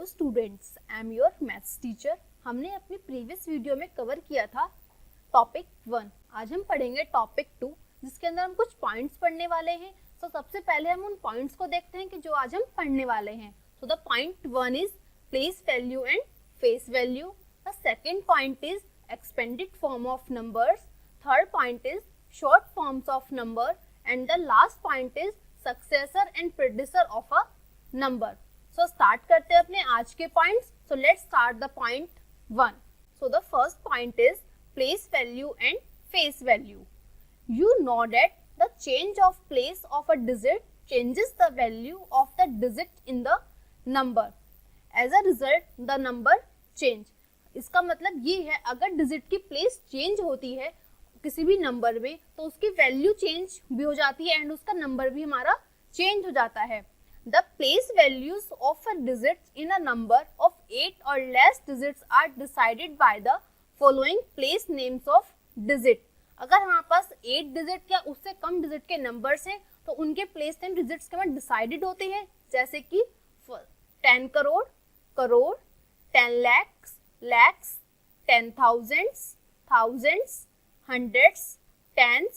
Hello students, I am your maths teacher. हमने अपनी previous video में कवर किया था टॉपिक 1। आज हम पढ़ेंगे टॉपिक 2, जिसके अंदर हम कुछ पॉइंट्स पढ़ने वाले हैं। तो सबसे पहले हम उन पॉइंट्स को देखते हैं कि जो आज हम पढ़ने वाले हैं। तो the point 1 is place value and face value. The second point is expanded form of numbers. Third point is short forms of number and the last point is successor and प्रेडिसर of a number. So start करते हैं अपने आज के points. So let's start the point 1. So the first point is place value and face value. You know that the change of place of a digit changes the value of the digit in the number. As a result, the number change. इसका मतलब ये है, अगर digit की place change होती है किसी भी नंबर में तो उसकी वैल्यू चेंज भी हो जाती है एंड उसका नंबर भी हमारा चेंज हो जाता है। The place values of a digits in a number of 8 or less digits are decided by the following place names of digit. अगर हमारे पास 8 डिजिट या उससे कम डिजिट के नंबर्स हैं तो उनके प्लेस नेम डिजिट्स के बाद डिसाइडेड होते हैं, जैसे कि 10 crore, crore, 10 lakhs, lakhs, 10,000s, thousands, hundreds, tens,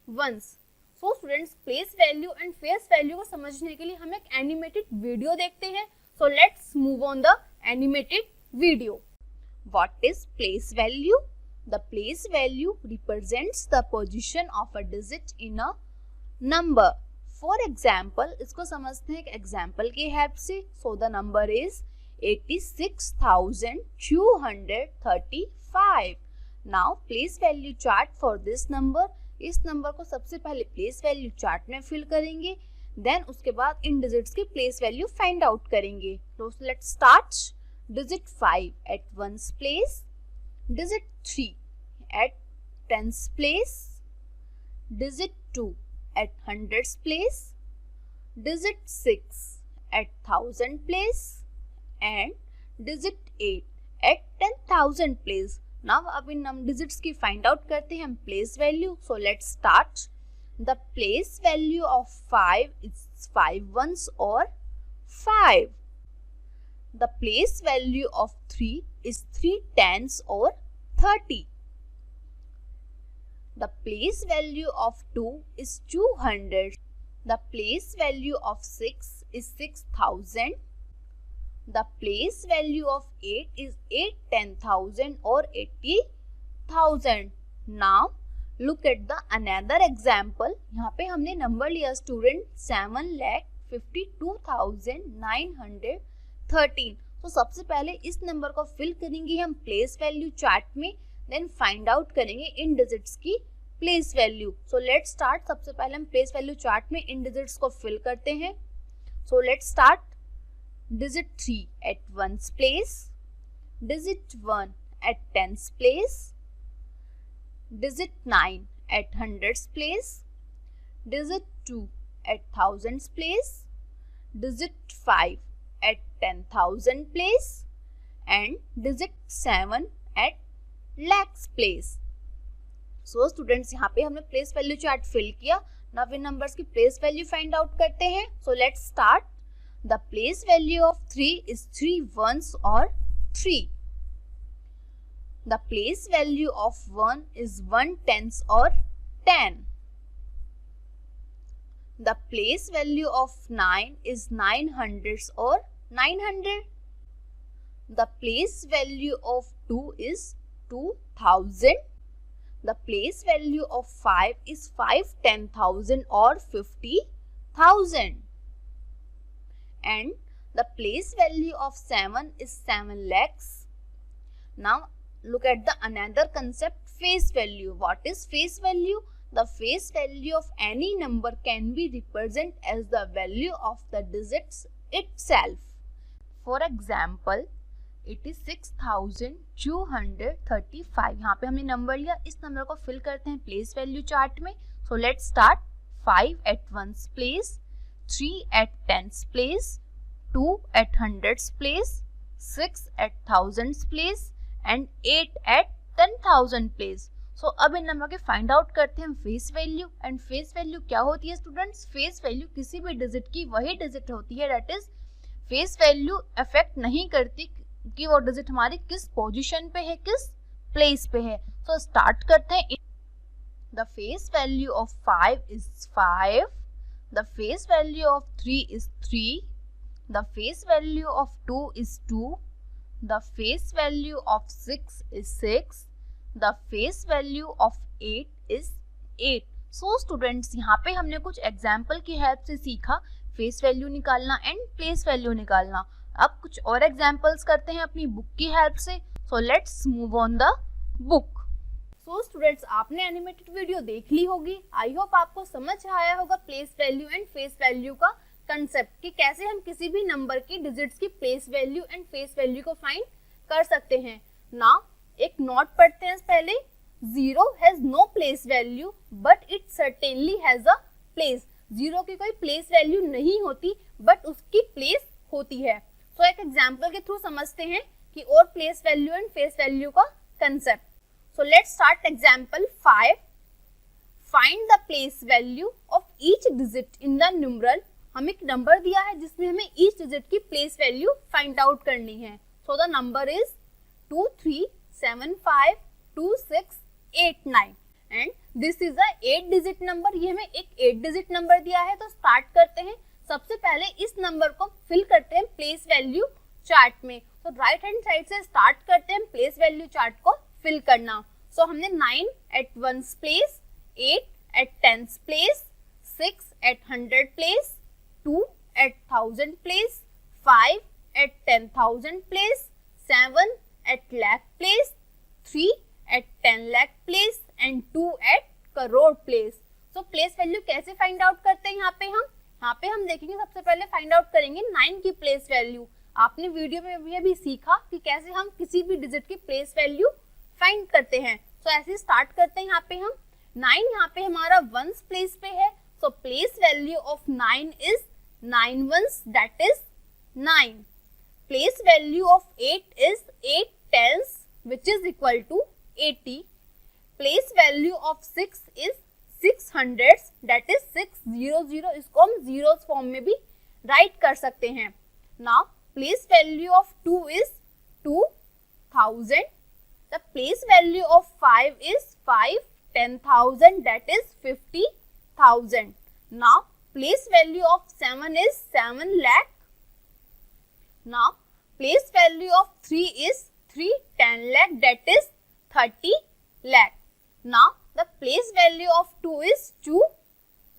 ones. So students, place value and face value को समझने के लिए हम एक एनिमेटेड वीडियो देखते हैं। So let's move on the animated video. What is place value? The place value represents the position of a digit in a number. For example, इसको समझते हैं एक एग्जांपल की हेल्प से। सो the number is 86,235। Now place value chart for this number. इस number को सबसे पहले प्लेस वैल्यू चार्ट में फिल करेंगे, देन उसके बाद इन डिजिट्स की प्लेस वैल्यू फाइंड आउट करेंगे। तो let's start. Digit 5 at 1's place, digit 3 at 10's place, digit 2 at 100's place, digit 6 at 1000 place and digit 8 at 10,000 place. Now अब इन digits की फाइंड आउट करते हैं हम place value. So let's start. The place value of 5 is 5 ones और 5. The place value of 3 is 3 tens और 30. The place value of 2 is 200. The place value of 6 is 6,000. The place value of 8 is 8 10,000 or 80,000. Now look at the another example. यहाँ पे हमने number लिया student 7,52,913. तो सबसे पहले इस नंबर को फिल करेंगे हम प्लेस वैल्यू चार्ट में, देन फाइंड आउट करेंगे इन डिजिट्स की place value. So let's start. सबसे पहले हम प्लेस वैल्यू चार्ट में इन डिजिट्स को फिल करते हैं। सो let's start. Digit 3 at 1's place, digit 1 at 10's place, digit 9 at 100's place, digit 2 at 1000's place, digit 5 at 10,000 place and digit 7 at lakhs place. So students, यहाँ पे हमने place value chart fill किया। Now in numbers की place value find out करते हैं। सो let's start. The place value of 3 is 3 ones or 3. The place value of 1 is 1 tens or 10. The place value of 9 is 9 hundreds or 900. The place value of 2 is 2,000. The place value of 5 is 5 10,000 or 50,000. And the place value of 7 is 7 lakhs. Now look at the another concept, face value. What is face value? The face value of any number can be represented as the value of the digits itself. For example, 86,235. यहाँ पे हमने number लिया, इस number को fill करते हैं place value chart में। So let's start. 5 at 1's place, 3 at 10's place, 2 at 100's place, 6 at 1000's place and 8 at 10,000 place. So अब इन नंबर के फाइंड आउट करते हैं हम face value. And face value क्या होती है स्टूडेंट्स? फेस वैल्यू किसी भी डिजिट की वही डिजिट होती है, that is face value affect नहीं करती कि वो डिजिट हमारी किस पोजीशन पे है, किस प्लेस पे है। सो स्टार्ट करते हैं। The face value of 5 is 5, the face value of 3 is 3, the face value of 2 is 2, the face value of 6 is 6, the face value of 8 is 8। So students, यहाँ पे हमने कुछ एग्जाम्पल की help से सीखा face value निकालना and place value निकालना। अब कुछ और एग्जाम्पल्स करते हैं अपनी बुक की हेल्प से। So let's move on the book. So students, आपने एनिमेटेड वीडियो देख ली होगी। आई होप आपको समझ आया होगा place value and face value का कंसेप्ट, कि कैसे हम किसी भी नंबर की डिजिट्स की place value and face value को फाइंड कर सकते हैं। नाउ एक नोट पढ़ते हैं पहले। 0 has no place value but it certainly has a place. 0 की कोई प्लेस वैल्यू नहीं होती बट उसकी प्लेस होती है। सो एक एग्जाम्पल के थ्रू समझते हैं कि और place value and face value का concept. So let's start example 5। Find the place value of each digit in the numeral. हमें एक नंबर दिया है जिसमें हमें ईच डिजिट की प्लेस वैल्यू फाइंड आउट करनी है। So the number is 2 3 7 5 2 6 8 9 and this is a 8 digit number. ये हमें एक 8 डिजिट नंबर दिया है। तो स्टार्ट करते हैं। सबसे पहले इस नंबर को फिल करते हैं प्लेस वैल्यू चार्ट में। तो राइट हैंड साइड से स्टार्ट करते हैं प्लेस वैल्यू चार्ट को फिल करना। सो हमने 9 at 1 place, 8 at 10 place, 6 at 100 place, 2 at 1000 place, 5 at 10,000 place, 7 at lakh place, 3 at 10 lakh place and 2 at crore place। So place value कैसे find out करते हैं? यहाँ पे हम देखेंगे। सबसे पहले फाइंड आउट करेंगे 9 की प्लेस वैल्यू। आपने वीडियो में भी सीखा कि कैसे हम किसी भी डिजिट की प्लेस वैल्यू फाइंड करते हैं। तो ऐसे स्टार्ट करते हैं। यहाँ पे हम 9 यहाँ पे हमारा वंस प्लेस पे है। So place value of 9 is 9 ones, that is 9. Place value of 8 is 8 tens, which is equal to 80. Place value of 6 is 6 hundreds, that is 600. इसको हम zeros form में भी write कर सकते हैं। Now place value of 2 is 2000. The place value of 5 is 5 10,000, that is 50,000. Now place value of 7 is 7 lakh. Now place value of 3 is 3 10 lakh, that is 30 lakh. Now the place value of 2 is 2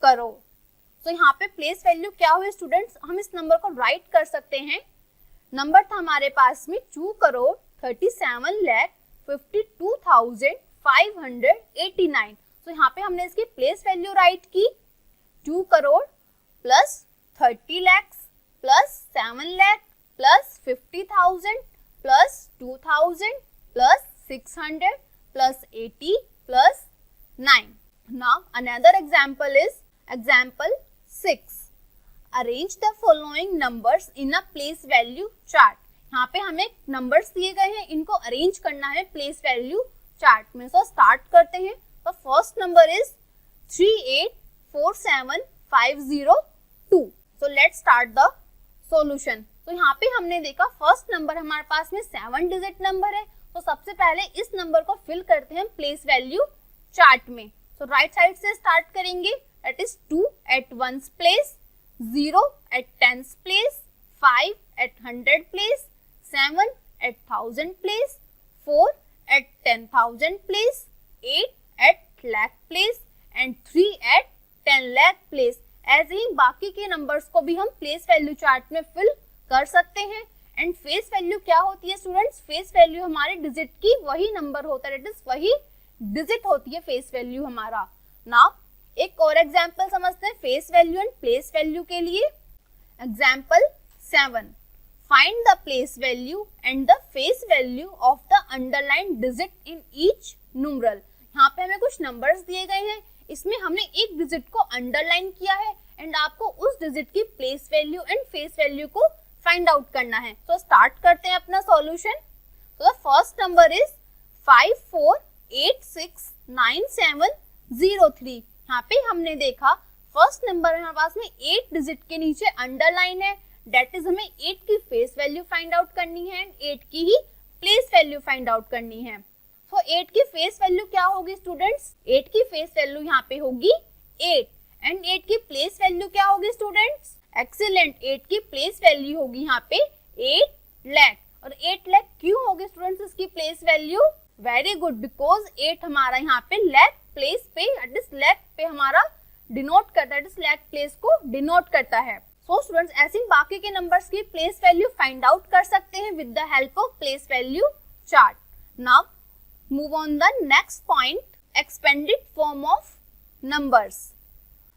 crore. तो यहाँ पे place value क्या हुई students? हम इस number को right कर सकते हैं। नंबर था हमारे पास में 2 करोड़ 37 लाख 52,589। तो यहाँ पे हमने इसकी प्लेस वैल्यू राइट की 2 crore plus 30 lakhs plus 7 lakh plus 50,000 plus 2,000 plus 600 plus 80 plus 9। Now another example is example 6. Arrange the following numbers in a place value chart. यहाँ पे हमें नंबर्स दिए गए हैं, इनको अरेंज करना है प्लेस वैल्यू चार्ट में। सो स्टार्ट करते हैं। तो first number is 3847502। So let's start the solution. तो यहाँ पे हमने देखा फर्स्ट नंबर हमारे पास में 7 डिजिट नंबर है। तो सबसे पहले इस नंबर को फिल करते हैं प्लेस वैल्यू चार्ट में। तो राइट साइड से स्टार्ट करेंगे। That is 2 at 1 place, 0 at 10 place, 5 at 100 place, 7 at 1000 place, 4 at 10,000 place, 8 at lakh place and 3 at 10 lakh place। ऐसे ही बाकी के नंबर्स को भी हम प्लेस वैल्यू चार्ट में फिल कर सकते हैं। एंड फेस वैल्यू क्या होती है स्टूडेंट्स? फेस वैल्यू हमारे डिजिट की वही नंबर होता है, दैट इज वही डिजिट होती है फेस वैल्यू हमारा। नाउ एक और एग्जांपल समझते हैं face value and place value के लिए। Example 7, find the place value and the face value of the underline digit in each numeral. यहाँ पे हमें कुछ नंबर्स दिए गए हैं, इसमें हमने एक डिजिट को अंडरलाइन किया है एंड आपको उस डिजिट की place value and face value को फाइंड आउट करना है। तो स्टार्ट करते हैं अपना सॉल्यूशन। तो द फर्स्ट नंबर इज 54869703। यहाँ पे हमने देखा फर्स्ट नंबर हमारे पास में 8 डिजिट के नीचे अंडरलाइन है, दैट इज हमें 8 की फेस वैल्यू फाइंड आउट करनी है एंड 8 की ही प्लेस वैल्यू फाइंड आउट करनी है। सो 8 की फेस वैल्यू क्या होगी स्टूडेंट्स? 8 की फेस वैल्यू यहाँ पे होगी 8 एंड 8 की प्लेस वैल्यू क्या होगी स्टूडेंट्स? एक्सीलेंट, 8 की प्लेस वैल्यू होगी यहाँ पे 8 लाख। और 8 लाख क्यों होगी स्टूडेंट्स इसकी place value? Very good, because 8 हमारा यहाँ पे लाख प्लेस पे लाख पे हमारा डिनोट करता है, लाख प्लेस को डिनोट करता है। सो स्टूडेंट्स ऐसे बाकी के नंबर्स की प्लेस वैल्यू फाइंड आउट कर सकते हैं with the help of place value chart. Now move on the next point, expanded form of numbers.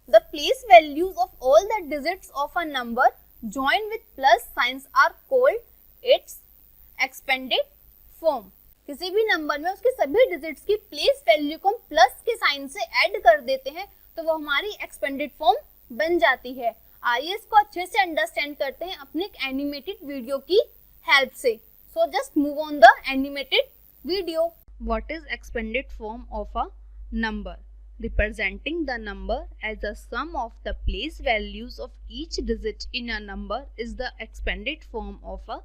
The place values of all the digits of a number joined with plus signs are called its expanded form. किसी भी number में उसके सभी digits की place value को हम plus के sign से ऐड कर देते हैं तो वो हमारी एक्सपेंडेड फॉर्म बन जाती है। आइए इसको अच्छे से अंडरस्टैंड करते हैं अपने एक एनिमेटेड वीडियो की हेल्प से। So just move on the animated video. What is expanded form of a number? Representing the number as a sum of the place values of each digit in a number is the expanded form of a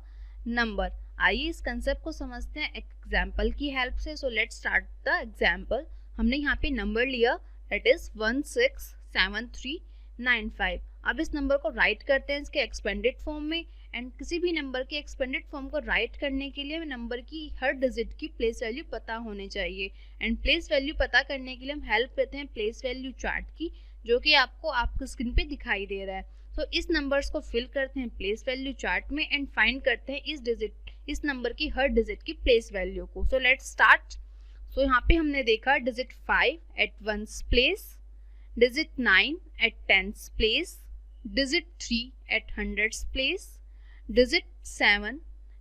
number. आइए इस concept को समझते हैं एक example की help से। सो let's start the example. हमने यहाँ पे नंबर लिया दैट इज 167395। अब इस नंबर को राइट करते हैं इसके एक्सपेंडेड फॉर्म में एंड किसी भी नंबर के एक्सपेंडेड फॉर्म को राइट करने के लिए नंबर की हर डिजिट की प्लेस वैल्यू पता होनी चाहिए एंड प्लेस वैल्यू पता करने के लिए हम हेल्प लेते हैं प्लेस वैल्यू चार्ट की, जो कि आपको आपकी स्क्रीन पे दिखाई दे रहा है। तो इस नंबर्स को फिल करते हैं प्लेस वैल्यू चार्ट में एंड फाइंड करते हैं इस नंबर की हर डिजिट की प्लेस वैल्यू को। So let's start. सो यहाँ पे हमने देखा digit 5 at 1's place, digit 9 at 10's place, digit 3 at 100's place, digit 7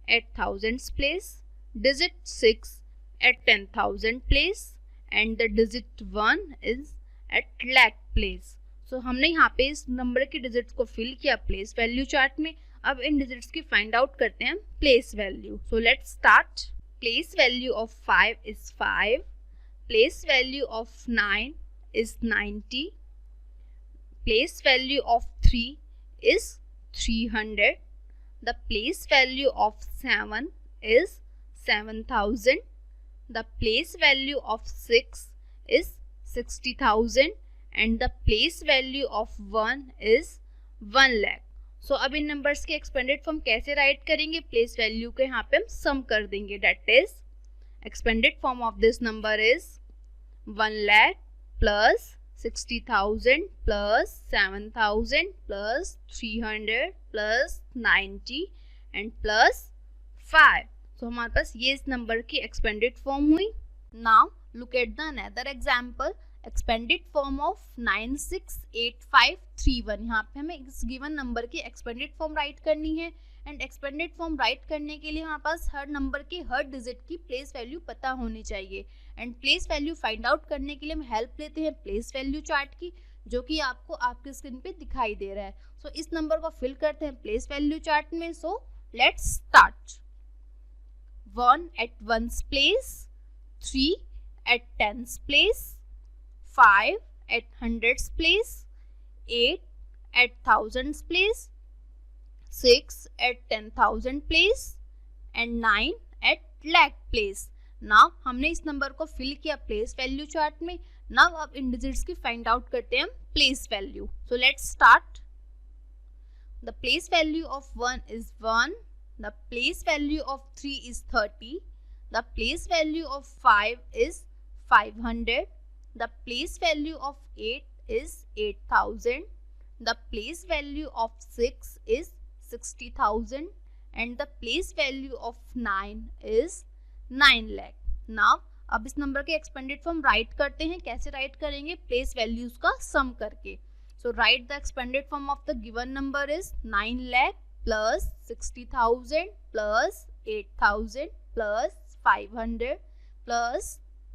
at 1000's place, digit 6 at 10,000 place and the digit 1 is at lakh place. So हमने यहाँ पे इस number की digits को फिल किया प्लेस वैल्यू चार्ट में। अब इन डिजिट्स की फाइंड आउट करते हैं place value. So let's start. Place value of 5 is 5, place value of 9 is 90, place value of 3 is 300, the place value of 7 is 7000, the place value of 6 is 60,000 and the place value of 1 is 1 lakh. So अब इन numbers के expanded form कैसे right करेंगे? Place value के यहाँ पे हम सम कर देंगे। That is expanded form of this number is 1 lakh plus 60,000 plus 7,000 plus 300 plus 90 and plus 5. So हमारे पास ये इस नंबर की एक्सपेंडेड फॉर्म हुई। Now look at the another example, expanded form of 968531। यहाँ पे हमें इस गिवन नंबर की एक्सपेंडेड फॉर्म राइट करनी है एंड एक्सपेंडेड फॉर्म राइट करने के लिए हमारे पास हर नंबर की हर डिजिट की प्लेस वैल्यू पता होनी चाहिए and place value find out करने के लिए हम हेल्प लेते हैं प्लेस वैल्यू चार्ट की, जो कि आपको आपकी स्क्रीन पे दिखाई दे रहा है। सो इस नंबर को फिल करते हैं प्लेस वैल्यू चार्ट में। सो let's start. 1 at 1's place, 3 at 10's place, 5 at 100's place, 8 at 1000's place, 6 at 10,000 place and 9 at lakh place. Now हमने इस नंबर को फिल किया प्लेस वैल्यू चार्ट में। Now अब इन डिजिट्स की find out करते हैं हम place value. So let's start. The place value of 1 is 1, the place value of 3 is 30, the place value of 5 is 500, the place value of 8 is 8,000, the place value of 6 is 60,000 and the place value of 9 is 9 lakh. Now अब इस number के expanded form right करते हैं। कैसे right करेंगे? Place values का sum करके। So write the expanded form of the given number is 9 lakh plus 60,000 plus 8,000 plus 500 plus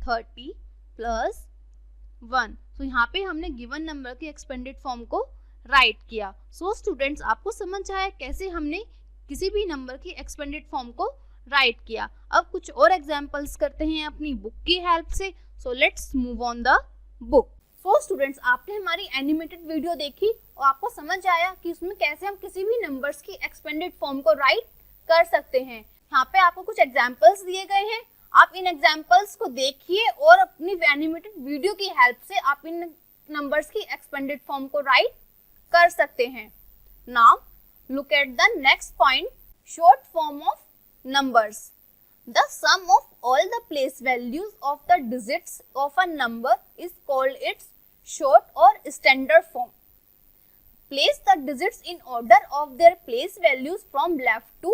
30 plus 1. तो यहाँ पे हमने गिवन नंबर के एक्सपेंडेड फॉर्म को राइट किया। सो स्टूडेंट्स आपको समझ आया कैसे हमने किसी भी नंबर की एक्सपेंडेड फॉर्म को राइट किया। अब कुछ और एग्जांपल्स करते हैं अपनी बुक की हेल्प से। So let's move on the book. So students, आपने हमारी एनिमेटेड वीडियो देखी और आपको समझ आया कि उसमें कैसे हम किसी भी नंबर्स की एक्सपेंडेड फॉर्म को राइट कर सकते हैं। यहाँ पे आपको कुछ एग्जांपल्स दिए गए हैं, आप इन एग्जांपल्स को देखिए और अपनी एनिमेटेड वीडियो की हेल्प से आप इन नंबर्स की एक्सपेंडेड फॉर्म को राइट कर सकते हैं। Now look at the next point, short form of numbers. The sum of all the place values of the digits of a number is called its short or standard form. Place the digits in order of their place values from left to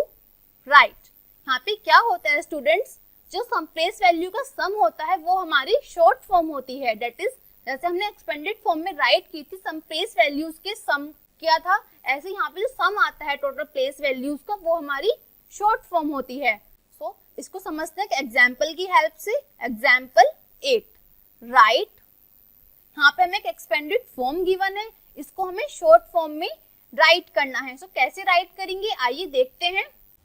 right. यहाँ पे क्या होता है students, जो some place value का सम होता है वो हमारी शॉर्ट फॉर्म होती है। दैट इज, जैसे हमने एक्सपेंडेड फॉर्म में राइट की थी सम प्लेस वैल्यूज के सम किया था, ऐसे यहाँ पे जो सम आता है टोटल प्लेस वैल्यूज का वो हमारी शॉर्ट फॉर्म होती है। सो इसको समझते हैं एग्जाम्पल की हेल्प से। Example 8, right. यहाँ पे हमें एक एक्सपेंडेड फॉर्म गिवन है, इसको हमें शॉर्ट फॉर्म में राइट करना है। सो कैसे राइट करेंगे आइए देखते हैं।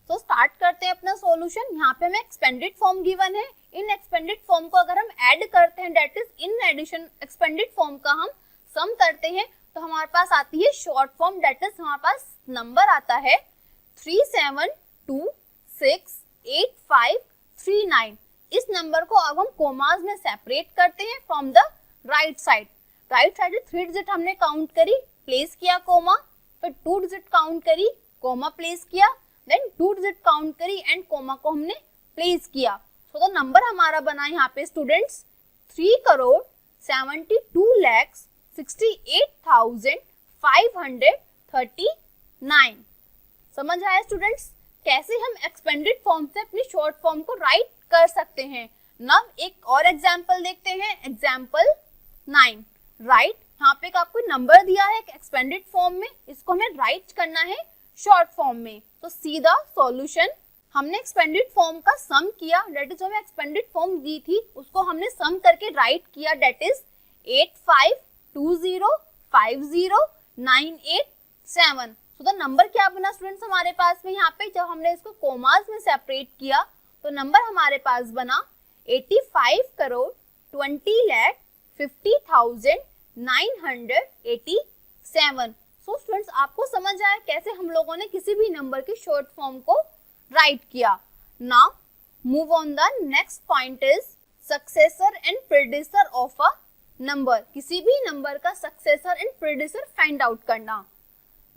सो स्टार्ट करते हैं अपना सॉल्यूशन। यहाँ पे हमें एक्सपेंडेड फॉर्म गिवन है, इन एक्सपेंडेड फॉर्म को अगर हम ऐड करते हैं, that is in addition expanded form का हम सम करते हैं, तो हमारे पास आती है शॉर्ट फॉर्म। दैट इज हमारे पास नंबर आता है 37268539। इस नंबर को अब हम कोमास में सेपरेट करते हैं from the right side. Right side 3 digit हमने काउंट करी, प्लेस किया कोमा, फिर 2 डिजिट काउंट करी, कोमा प्लेस किया, देन 2 डिजिट काउंट करी एंड कोमा को हमने प्लेस किया। सो द नंबर हमारा बना यहाँ पे स्टूडेंट्स 3,72,68,539। समझ आया स्टूडेंट्स कैसे हम एक्सपेंडेड फॉर्म से अपनी शॉर्ट फॉर्म को राइट कर सकते हैं। नाउ एक और एग्जांपल देखते हैं। Example 9, right. यहाँ पे आपको नंबर दिया है एक्सपेंडेड फॉर्म में, इसको हमें राइट करना है शॉर्ट फॉर्म में। तो सीधा सॉल्यूशन, हमने एक्सपेंडेड फॉर्म का सम किया, दैट इज हमें एक्सपेंडेड फॉर्म दी थी उसको हमने सम करके राइट किया, दैट इज 8520509887। तो द नंबर क्या बना स्टूडेंट्स हमारे पास में, यहाँ पे जब हमने इसको कोमास में सेपरेट किया तो नंबर हमारे पास बना 85,20,50,987। सो स्टूडेंट्स आपको समझ आया कैसे हम लोगों ने किसी भी नंबर की शॉर्ट फॉर्म को राइट किया। Now move on the next point is successor and प्रेडिसर ऑफ अ नंबर। किसी भी नंबर का सक्सेसर एंड प्रेडिसर फाइंड आउट करना।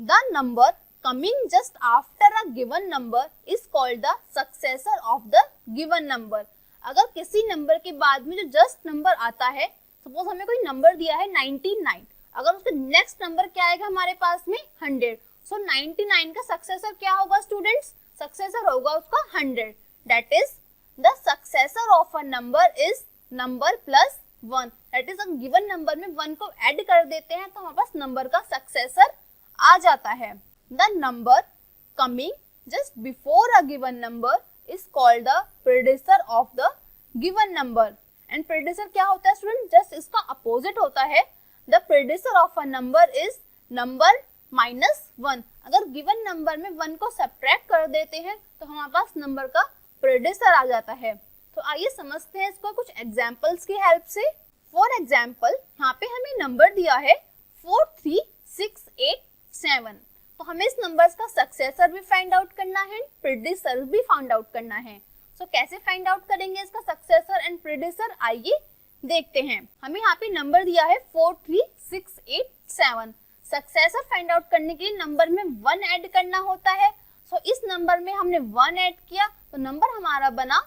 The number coming just after a given number is called the successor of the given number. अगर किसी number के बाद में जो जस्ट नंबर आता है, सपोज हमें कोई नंबर दिया है 99, अगर उसके नेक्स्ट नंबर क्या आएगा हमारे पास में 100, सो 99 का सक्सेसर क्या होगा स्टूडेंट्स, सक्सेसर होगा उसका 100। That is the successor of a number is number plus 1। That is a given number में 1 को ऐड कर देते हैं तो हमारे पास नंबर का सक्सेसर आ जाता है। The number coming just before a given number is called the प्रेडिसर of the given number. And प्रेडिसर क्या होता है स्टूडेंट, जस्ट इसका अपोजिट होता है। द प्रेडिसर of a number is number minus 1। अगर गिवन नंबर में 1 को सब्ट्रैक्ट कर देते हैं तो हमारे पास नंबर का प्रेडिसर आ जाता है। तो आइए समझते हैं इसको कुछ एग्जाम्पल्स की हेल्प से। फॉर एग्जाम्पल यहाँ पे हमें नंबर दिया है 43687, तो हमें इस नंबर्स का सक्सेसर भी फाइंड आउट करना है, प्रेडिसर भी फाइंड आउट करना है। सो कैसे फाइंड आउट करेंगे इसका सक्सेसर एंड प्रेडिसर, आइए देखते हैं। हमें यहाँ पे नंबर दिया है 43687। सक्सेसर फाइंड आउट करने के लिए नंबर में 1 ऐड करना होता है। सो इस नंबर में हमने 1 ऐड किया तो नंबर हमारा बना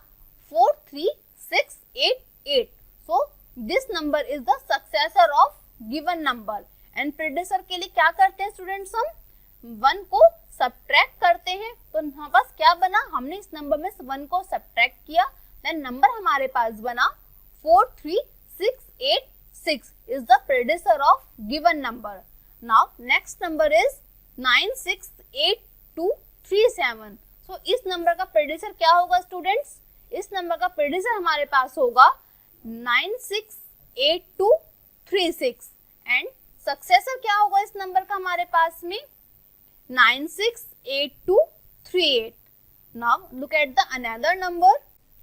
43688। So this number is the successor of given number. And प्रेडिसर के लिए क्या करते हैं स्टूडेंट्स, हम 1 को सब्ट्रैक्ट करते हैं तो हमारे पास क्या बना, हमने इस नंबर में 1 को सब्ट्रैक्ट किया, देन नंबर हमारे पास बना 43686 इज द प्रेडिसर of given number. Now next number is 968237। सो इस नंबर का प्रेडिसर क्या होगा स्टूडेंट्स, इस नंबर का प्रेडिसर हमारे पास होगा 968236 एंड सक्सेसर क्या होगा इस नंबर का हमारे पास में 968238। Now look at the another number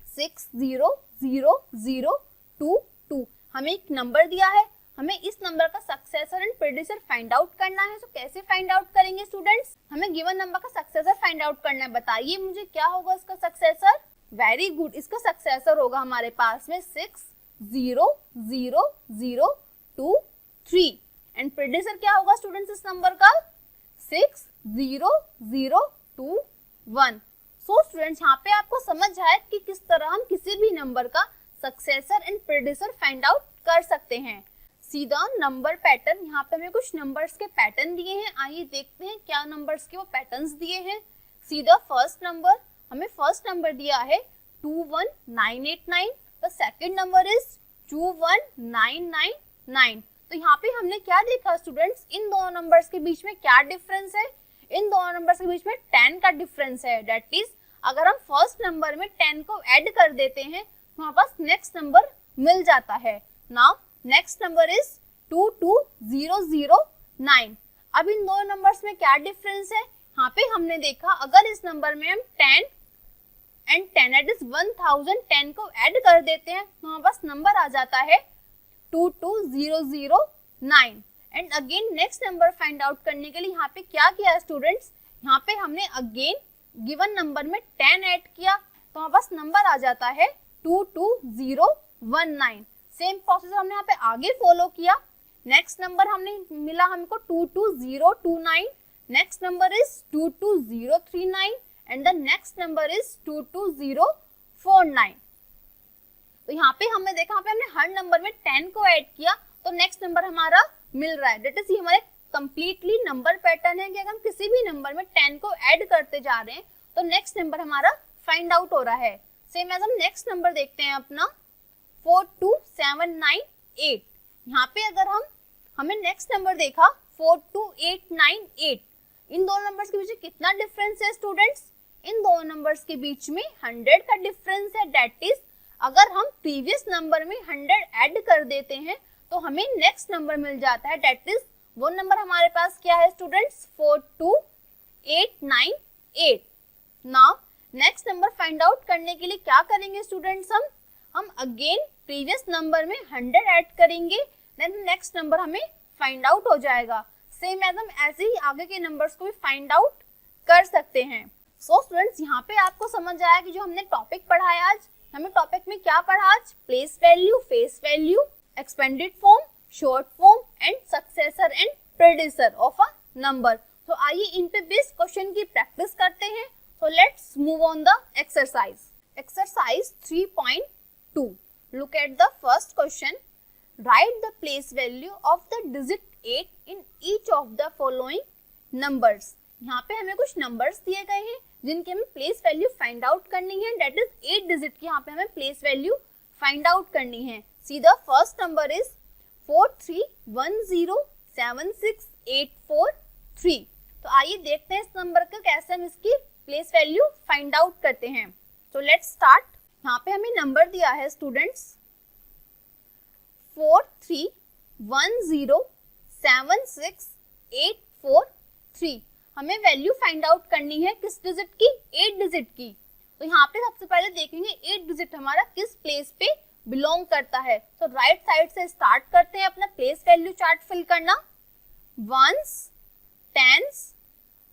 600022। हमें एक नंबर दिया है हमें इस नंबर का सक्सेसर एंड प्रेडिसर फाइंड आउट करना है। तो कैसे फाइंड आउट करेंगे स्टूडेंट्स? हमें गिवन नंबर का सक्सेसर फाइंड आउट करना है। बताइए मुझे क्या होगा इसका सक्सेसर? वेरी गुड, इसका सक्सेसर होगा हमारे पास में 6 0 0 0 2 3 एंड प्रेडिसर क्या होगा स्टूडेंट्स इस नंबर का? 6 0 0 2 1। सो स्टूडेंट्स यहाँ पे आपको समझ आया कि किस तरह हम किसी भी नंबर का सक्सेसर एंड प्रेडिसर फाइंड आउट कर सकते हैं। सीधा नंबर पैटर्न, यहाँ पे हमें कुछ नंबर्स के पैटर्न दिए हैं। आइए देखते हैं क्या नंबर्स के वो पैटर्न्स दिए हैं। सीधा फर्स्ट नंबर, हमें फर्स्ट नंबर दिया है 21989। The second number is 21999। तो यहाँ पे हमने क्या देखा स्टूडेंट्स? इन दोनों नंबर्स के बीच में क्या डिफरेंस है? इन दोनों नंबर्स के बीच में 10 का डिफरेंस है। दैट इज अगर हम फर्स्ट नंबर में 10 को ऐड कर देते हैं तो हमारे पास नेक्स्ट नंबर मिल जाता है। Now next number is 22009। अब इन दोनों नंबर्स में क्या डिफरेंस है? यहाँ पे हमने देखा अगर इस नंबर में हम 10 एंड 10 दैट इज 1010 को ऐड कर देते हैं तो हमारे पास नंबर आ जाता है 22009। And again next number find out करने के लिए यहाँ पे क्या किया स्टूडेंट्स? यहाँ पे हमने अगेन गिवन नंबर में 10 ऐड किया तो हमारे पास नंबर आ जाता है 22019। सेम प्रोसेस हमने यहाँ पे आगे फॉलो किया। नेक्स्ट नंबर हमने मिला हमको 22029, next number is 22039 and the next number is 22049। तो यहाँ पे हमने देखा, यहाँ पे हमने हर नंबर में 10 को ऐड किया तो नेक्स्ट नंबर हमारा मिल रहा है। दैट इज ये हमारे कंप्लीटली नंबर पैटर्न है कि अगर हम किसी भी नंबर में 10 को ऐड करते जा रहे हैं तो नेक्स्ट नंबर हमारा फाइंड आउट हो रहा है। सेम एज हम नेक्स्ट नंबर देखते हैं अपना 42798। यहाँ पे अगर हमें नेक्स्ट नंबर देखा 42898। इन दोनों नंबर्स के बीच में कितना डिफरेंस है स्टूडेंट्स? इन दोनों नंबर्स के बीच में 100 का डिफरेंस है। दैट इज अगर हम प्रीवियस नंबर में 100 ऐड कर देते हैं तो हमें नेक्स्ट नंबर मिल जाता है। दैट इज वो नंबर हमारे पास क्या है students? 42898। Now next number find out करने के लिए क्या करेंगे स्टूडेंट्स? हम अगेन प्रीवियस नंबर में 100 ऐड करेंगे, देन नेक्स्ट नंबर हमें फाइंड आउट हो जाएगा। सेम एज हम ऐसे ही आगे के नंबर्स को भी फाइंड आउट कर सकते हैं। सो स्टूडेंट्स यहाँ पे आपको समझ आया कि जो हमने टॉपिक पढ़ा है आज, हमें टॉपिक में क्या पढ़ा आज? Place value, face value, expanded form, short form and successor and प्रेडिसर ऑफ अ नंबर। तो आइए इन पे बेस्ड क्वेश्चन की प्रैक्टिस करते हैं। So let's move on the exercise. Exercise 3.2. Look at the first question. Write the place value of the digit 8 in each of the following numbers. यहाँ पे हमें कुछ numbers दिए गए हैं जिनके हमें place value find out करनी है। That is 8 digit की यहाँ पे हमें place value find out करनी है। See the first number is 431076843। तो आइए देखते हैं इस नंबर का कैसे हम इसकी प्लेस वैल्यू फाइंड आउट करते हैं। तो लेट्स स्टार्ट। यहाँ पे हमें नंबर दिया है स्टूडेंट्स 431076843। हमें वैल्यू फाइंड आउट करनी है किस डिजिट की? 8 डिजिट की। तो यहाँ पे सबसे पहले देखेंगे 8 डिजिट हमारा किस प्लेस पे बिलोंग करता है। तो राइट साइड से स्टार्ट करते हैं अपना प्लेस वैल्यू चार्ट फिल करना। Ones, tens,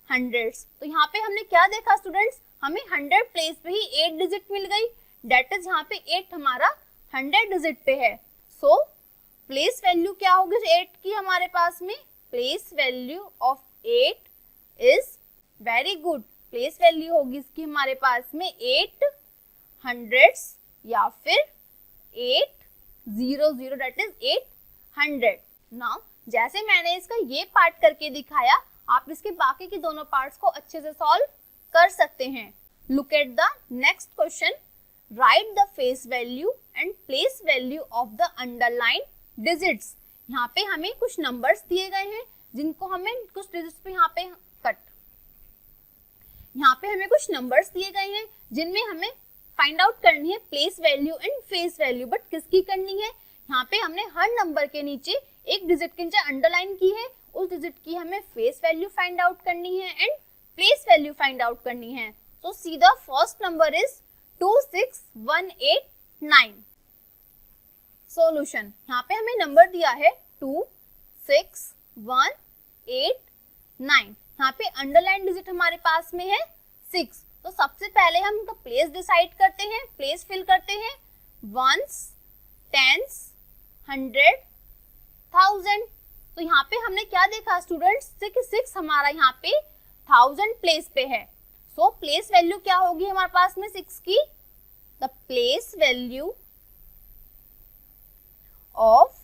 hundreds. तो यहाँ पे हमने क्या देखा स्टूडेंट्स? हमें 100 प्लेस पे ही 8 डिजिट मिल गई। दैट इज यहाँ पे 8 हमारा 100 डिजिट पे है। सो प्लेस वैल्यू क्या होगी 8 की हमारे पास में? Place value of 8 is very good. Place value होगी इसकी हमारे पास में 8 हंड्रेड्स या फिर 800, दैट इज 800। नाउ जैसे मैंने इसका ये पार्ट करके दिखाया, आप इसके बाकी के दोनों पार्ट्स को अच्छे से सॉल्व कर सकते हैं। Look at the next question. Right the face value and place value of the underline digits. यहाँ पे हमें कुछ नंबर्स दिए गए हैं जिनको हमें कुछ डिजिट्स पे यहाँ पे हमें कुछ नंबर्स दिए गए हैं जिनमें हमें फाइंड आउट करनी है place value and face value. But किसकी करनी है? यहाँ पे हमने हर नंबर के नीचे एक डिजिट के नीचे अंडरलाइन की है, उस डिजिट की हमें फेस वैल्यू फाइंड आउट करनी है and place value find out करनी है। तो सीधा फर्स्ट नंबर इज 26189। सॉल्यूशन, यहाँ पे हमें नंबर दिया है 2, 6, 1, 8, 9। यहाँ पे अंडरलाइन डिजिट हमारे पास में है 6। तो सबसे पहले हम इनका प्लेस डिसाइड करते हैं, प्लेस फिल करते हैं। Ones, tens, 100, 1000। तो यहाँ पे हमने क्या देखा स्टूडेंट्स, 6 हमारा यहाँ पे 1000 प्लेस पे है। सो प्लेस वैल्यू क्या होगी हमारे पास में 6 की? The place value of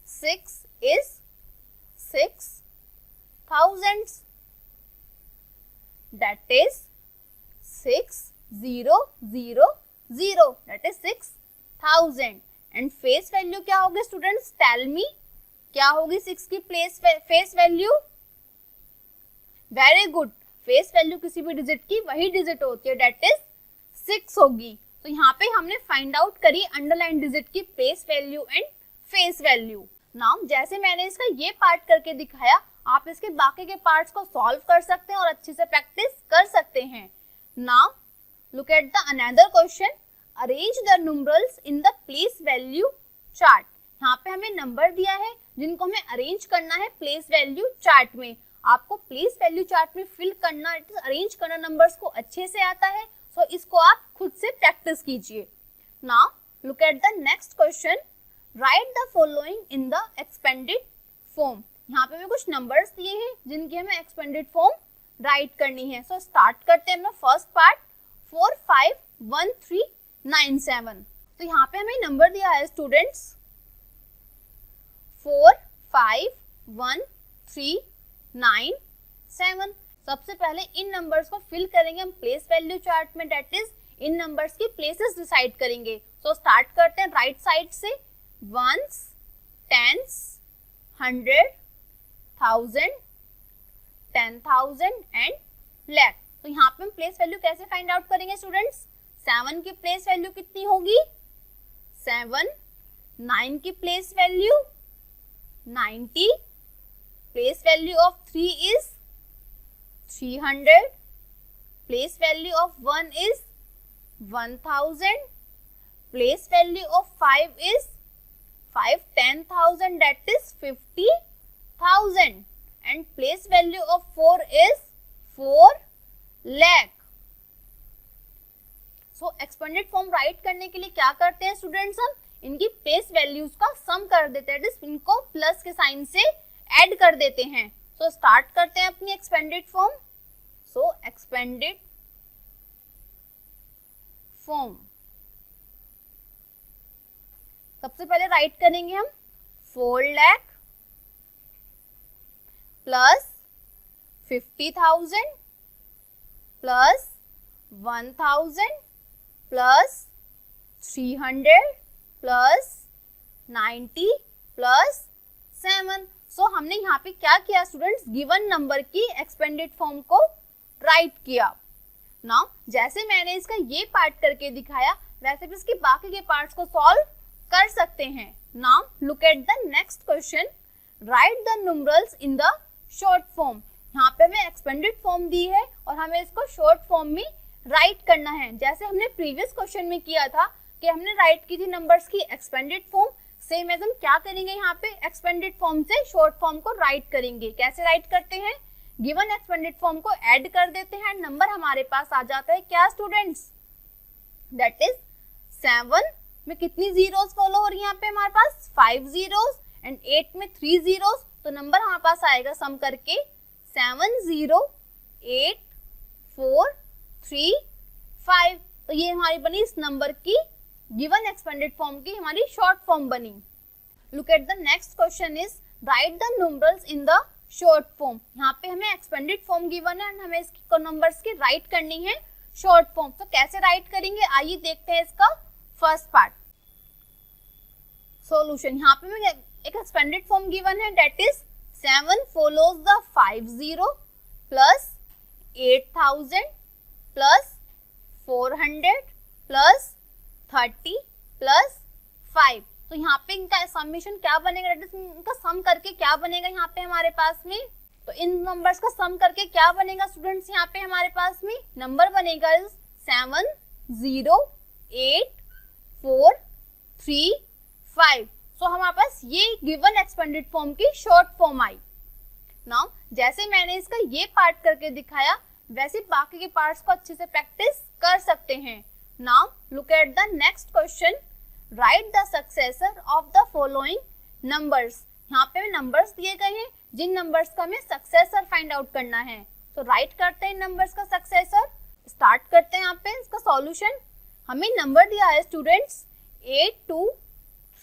6 is 6000, that is 6000, that is 6000। And face value क्या होगी स्टूडेंट्स, टेल मी, क्या होगी 6 की face value? Very good, face value किसी भी डिजिट की वही डिजिट होती है, डेट इज 6 होगी। तो यहाँ पे हमने फाइंड आउट करी अंडरलाइन डिजिट की place value and face value. Now जैसे मैंने इसका ये पार्ट करके दिखाया, आप इसके बाकी के पार्ट्स को सॉल्व कर सकते हैं और अच्छे से प्रैक्टिस कर सकते हैं। Now look at the another question, arrange the numerals in the place value chart. यहाँ पे हमें नंबर दिया है जिनको हमें अरेंज करना है प्लेस वैल्यू चार्ट में। आपको प्लेस वैल्यू चार्ट में फिल करना, अरेंज करना नंबर्स को अच्छे से आता है, सो इसको आप खुद से प्रैक्टिस कीजिए। Now look at the next question, right the following in the expanded form. यहाँ पे हमें कुछ नंबर्स दिए हैं जिनकी हमें एक्सपेंडेड फॉर्म राइट करनी है। सो स्टार्ट करते हैं अपना फर्स्ट पार्ट, 4, 5, 1, 3, 9, 7। तो यहाँ पे हमें नंबर दिया है स्टूडेंट्स 4, 5, 1, 3, 9, 7। सबसे पहले इन नंबर्स को फिल करेंगे हम प्लेस वैल्यू चार्ट में, डेट इज इन नंबर्स की प्लेसेस डिसाइड करेंगे। सो स्टार्ट करते हैं राइट साइड से, वंस, टेंस, 100, 1000, 10,000 एंड लाख। तो यहाँ पे हम प्लेस वैल्यू कैसे फाइंड आउट करेंगे स्टूडेंट्स? 7 की प्लेस वैल्यू कितनी होगी? 7, 9 की place value 90, place value of 3 is 300, place value of 1 is 1000, place value of 5 is 5, 10,000, that is 50,000, and place value of 4 is 4 lakh। So expanded form right करने के लिए क्या करते हैं स्टूडेंट्स, हम इनकी प्लेस वैल्यूज का सम कर देते हैं, इनको प्लस के साइन से ऐड कर देते हैं। सो स्टार्ट करते हैं अपनी एक्सपेंडेड फॉर्म। सो एक्सपेंडेड फॉर्म सबसे पहले राइट करेंगे हम 4 lakh plus 50,000 plus 1,000 plus 300 plus 90 plus 7। सो हमने यहाँ पे क्या किया स्टूडेंट्स, गिवन नंबर की एक्सपेंडेड फॉर्म को राइट किया। नाउ जैसे मैंने इसका ये पार्ट करके दिखाया, वैसे भी इसके बाकी के पार्ट्स को सॉल्व कर सकते हैं। Now look at the next question, right the numerals in the short form. यहाँ पे हमें एक्सपेंडेड फॉर्म दी है और हमें इसको शॉर्ट फॉर्म में राइट करना है। जैसे हमने प्रीवियस क्वेश्चन में किया था कि हमने राइट की थी नंबर्स की एक्सपेंडेड फॉर्म, सेम एज हम क्या करेंगे यहाँ पे एक्सपेंडेड फॉर्म से शॉर्ट फॉर्म को राइट करेंगे। कैसे राइट करते हैं, गिवन एक्सपेंडेड फॉर्म को ऐड कर देते हैं, नंबर हमारे पास आ जाता है क्या स्टूडेंट्स, दैट इज 7 में कितनी जीरोस फॉलो हो रही है यहाँ पे हमारे पास 5 जीरोस एंड 8 में 3 जीरोस। तो नंबर हमारे पास आएगा सम करके 708,435। तो ये हमारी बनी इस नंबर की गिवन एक्सपेंडेड फॉर्म की हमारी शॉर्ट फॉर्म बनी। Look at the next question is right the numbers in the short form. यहाँ पे हमें एक्सपेंडेड फॉर्म गिवन है एंड हमें इसकी नंबर्स की राइट करनी है शॉर्ट फॉर्म। तो कैसे राइट करेंगे, आइए देखते हैं इसका फर्स्ट पार्ट। सॉल्यूशन, यहाँ पे हमें एक एक्सपेंडेड फॉर्म गिवन है, that is 7 follows the 50 plus 8,000 plus 400 plus 30 plus 5। तो यहाँ पे इनका समेशन क्या बनेगा, इनका सम करके क्या बनेगा यहाँ पे हमारे पास में, तो इन नंबर्स का सम करके क्या बनेगा स्टूडेंट्स, यहाँ पे हमारे पास में नंबर बनेगा 708,435। सो हमारे पास ये गिवन एक्सपेंडेड फॉर्म की शॉर्ट फॉर्म आई। नाउ जैसे मैंने इसका ये पार्ट करके दिखाया वैसे बाकी के पार्ट्स को अच्छे से प्रैक्टिस कर सकते हैं। Now look at the next question, right the successor of the following numbers. यहाँ पे नंबर्स दिए गए हैं जिन नंबर्स का हमें सक्सेसर फाइंड आउट करना है। तो राइट करते हैं नंबर्स का सक्सेसर, स्टार्ट करते हैं यहाँ पे इसका सॉल्यूशन। हमें नंबर दिया है स्टूडेंट्स 8, 2,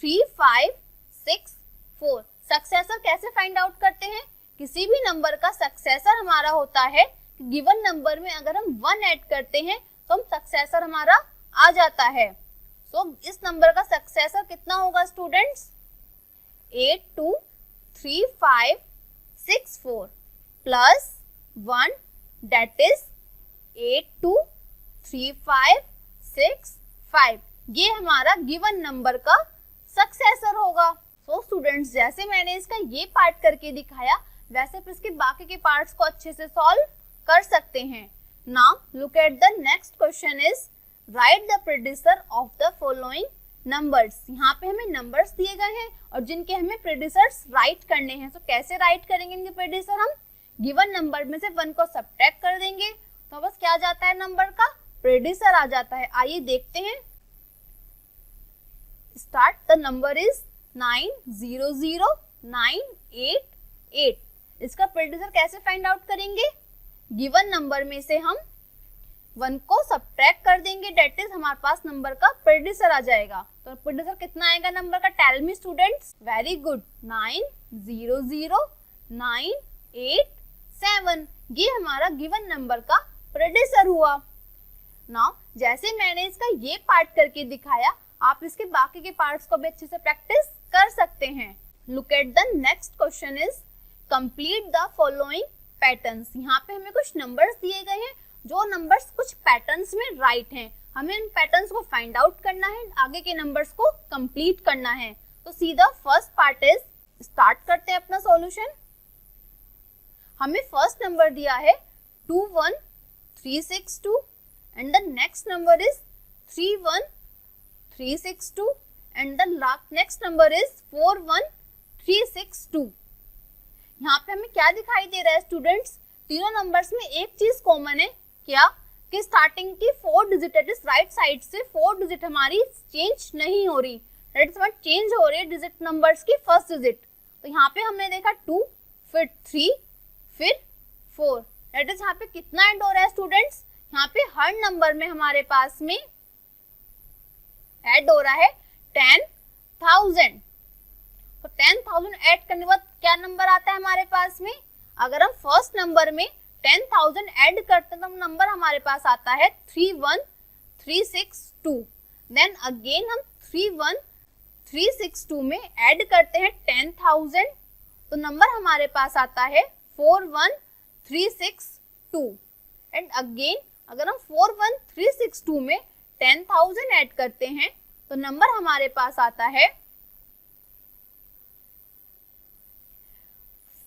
3, 5, 6, 4। सक्सेसर कैसे फाइंड आउट करते हैं? किसी भी नंबर का सक्सेसर हमारा होता है, गिवन नंबर में अगर हम 1 ऐड करते हैं तो हम सक्सेसर हमारा आ जाता है। सो इस नंबर का सक्सेसर कितना होगा स्टूडेंट्स? 8, 2, 3, 5, 6, 4 plus 1 that is 8, 2, 3, 5, 6, 5। ये हमारा गिवन नंबर का सक्सेसर होगा। सो स्टूडेंट्स जैसे मैंने इसका ये पार्ट करके दिखाया वैसे फिर इसके बाकी के पार्ट्स को अच्छे से सॉल्व कर सकते हैं। Now look at the next question is right the प्रेडिसर ऑफ द फॉलोइंग नंबर्स। यहाँ पे हमें नंबर्स दिए गए हैं और जिनके हमें प्रेडिसर्स राइट करने हैं। तो कैसे राइट करेंगे इनके प्रेडिसर? हम गिवन नंबर में से 1 को सब्ट्रैक्ट कर देंगे तो बस क्या आ जाता है, नंबर का प्रेडिसर आ जाता है। आइए देखते हैं। Start, the number is 900988। इसका प्रेडिसर कैसे फाइंड आउट करेंगे? गिवन नंबर में से हम 1 को सब्ट्रैक्ट कर देंगे, डेट इज हमारे पास नंबर का प्रेडिसर आ जाएगा। तो प्रेडिसर कितना आएगा नंबर का? Tell me students. Very good, 900987। ये हमारा गिवन नंबर का प्रेडिसर हुआ। नाउ जैसे मैंने इसका ये पार्ट करके दिखाया आप इसके बाकी के पार्ट्स को भी अच्छे से प्रैक्टिस कर सकते हैं। Look at the next question is complete the following patterns. यहाँ पे हमें कुछ नंबर्स दिए गए हैं जो नंबर्स कुछ पैटर्न्स में राइट हैं। हमें इन पैटर्न्स को फाइंड आउट करना है, आगे के नंबर्स को कंप्लीट करना है। तो सीधा फर्स्ट पार्ट इज, स्टार्ट करते हैं अपना सॉल्यूशन। हमें फर्स्ट नंबर दिया है 21362 and the next number is 31362 and the next number is 41362। यहाँ पे हमें क्या दिखाई दे रहा है स्टूडेंट्स? तीनों नंबर्स में एक चीज कॉमन है, क्या कि स्टार्टिंग की 4 डिजिट राइट साइड से 4 डिजिट हमारी चेंज नहीं हो रही, चेंज हो रही है डिजिट नंबर्स की फर्स्ट डिजिट। तो यहाँ पे हमने देखा 2, फिर 3, फिर 4। दैट इज यहाँ पे कितना एड हो रहा है स्टूडेंट्स? यहाँ पे हर नंबर में हमारे पास में ऐड हो रहा है 10,000। तो 10,000 ऐड करने के बाद क्या नंबर आता है हमारे पास में? अगर हम फर्स्ट नंबर में 10,000 ऐड करते हैं तो नंबर हमारे पास आता है 31362। देन अगेन हम 31362 में ऐड करते हैं 10,000 तो नंबर हमारे पास आता है 41362। एंड अगेन अगर हम 41362 में 10,000 ऐड करते हैं तो नंबर हमारे पास आता है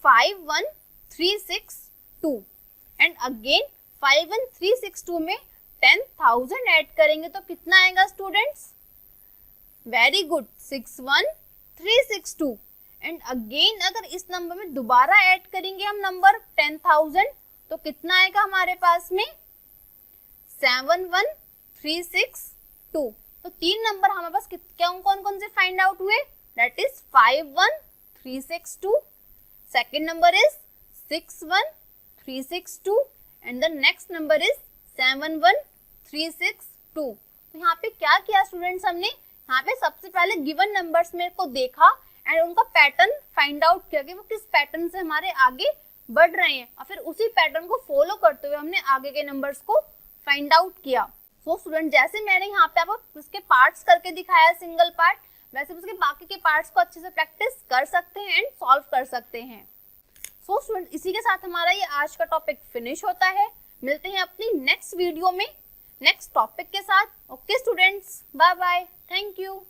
51362। एंड अगेन 51362 में 10,000 ऐड करेंगे तो कितना आएगा students? Very good, 61362। And again अगर इस नंबर में दोबारा ऐड करेंगे हम नंबर 10,000 तो कितना आएगा हमारे पास में? 71362। तो 3 नंबर हमारे पास कौन कौन से फाइंड आउट हुए? That is 51362, second number is 61362 and the next number is 71362। तो यहाँ पे क्या किया स्टूडेंट्स? हमने यहाँ पे सबसे पहले गिवन नंबर्स में को देखा एंड उनका पैटर्न फाइंड आउट किया कि वो किस पैटर्न से हमारे आगे बढ़ रहे हैं और फिर उसी पैटर्न को फॉलो करते हुए हमने आगे के नंबर्स को फाइंड आउट किया। सो स्टूडेंट जैसे मैंने यहाँ पे आपको उसके पार्ट्स करके दिखाया सिंगल पार्ट, वैसे उसके बाकी के पार्ट्स को अच्छे से प्रैक्टिस कर सकते हैं एंड सॉल्व कर सकते हैं। सो स्टूडेंट इसी के साथ हमारा ये आज का टॉपिक फिनिश होता है। मिलते हैं अपनी नेक्स्ट वीडियो में नेक्स्ट टॉपिक के साथ। Okay students, bye bye, thank you.